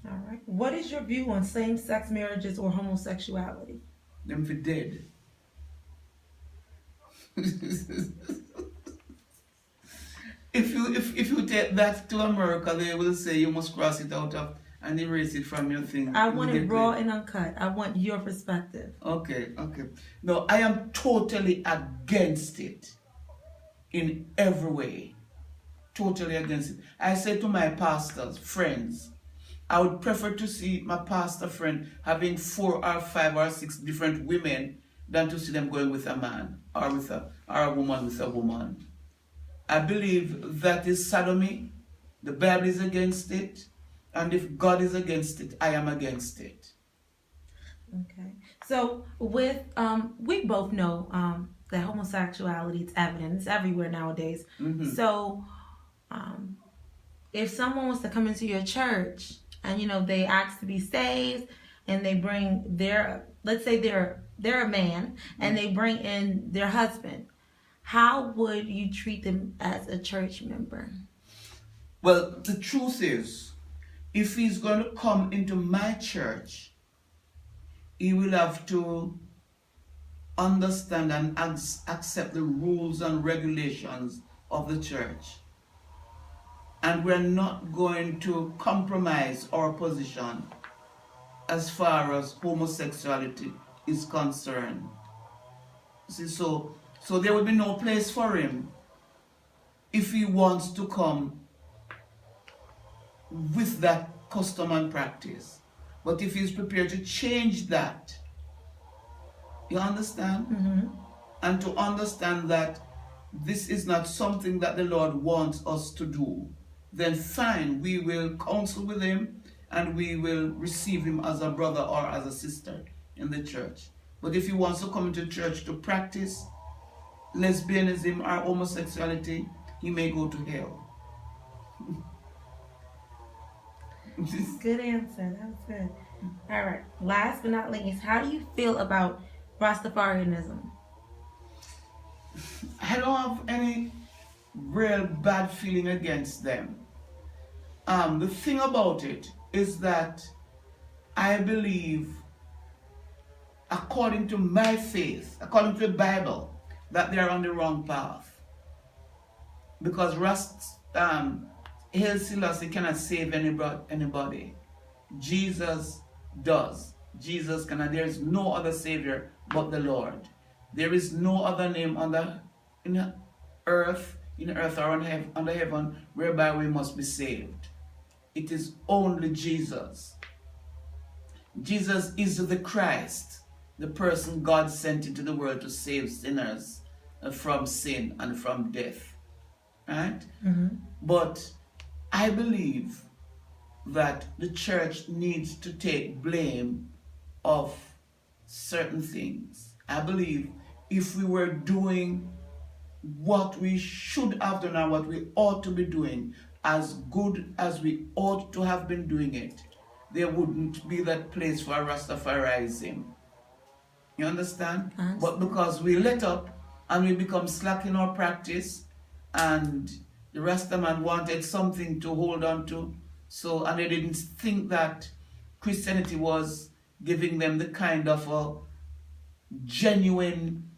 All right. What is your view on same-sex marriages or homosexuality? Them for dead. If you take that to America, they will say you must cross it out of and erase it from your thing I want it raw immediately. and uncut. I want your perspective. Okay, okay. No, I am totally against it in every way. Totally against it. I say to my pastors, friends, I would prefer to see my pastor friend having 4 or 5 or 6 different women than to see them going with a man or a woman with a woman. I believe that is sodomy. The Bible is against it. And if God is against it, I am against it. Okay. So with we both know that homosexuality is evident. It's everywhere nowadays. Mm-hmm. So if someone wants to come into your church and they ask to be saved and they bring their, let's say they're a man and they bring in their husband, how would you treat them as a church member? Well, the truth is, if he's going to come into my church, he will have to understand and accept the rules and regulations of the church. And we're not going to compromise our position as far as homosexuality is concerned. See, so there will be no place for him if he wants to come with that custom and practice. But if he's prepared to change that, you understand? Mm-hmm. And to understand that this is not something that the Lord wants us to do, then fine, we will counsel with him and we will receive him as a brother or as a sister in the church. But if he wants to come into church to practice lesbianism or homosexuality, he may go to hell. Good answer. That was good. All right. Last but not least, how do you feel about Rastafarianism? I don't have any real bad feeling against them. The thing about it is that I believe, according to my faith, according to the Bible, that they are on the wrong path. Because Haile Selassie cannot save anybody. Jesus does. Jesus cannot. There is no other Savior but the Lord. There is no other name in earth or under heaven whereby we must be saved. It is only Jesus. Jesus is the Christ, the person God sent into the world to save sinners from sin and from death. Right? Mm-hmm. But I believe that the church needs to take blame of certain things. I believe if we were doing what we should have done and what we ought to be doing as good as we ought to have been doing it, there wouldn't be that place for Rastafarianism. You understand? But because we let up and we become slack in our practice, and the Rastaman wanted something to hold on to, and they didn't think that Christianity was giving them the kind of a genuine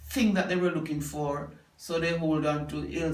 thing that they were looking for, so they hold on to ill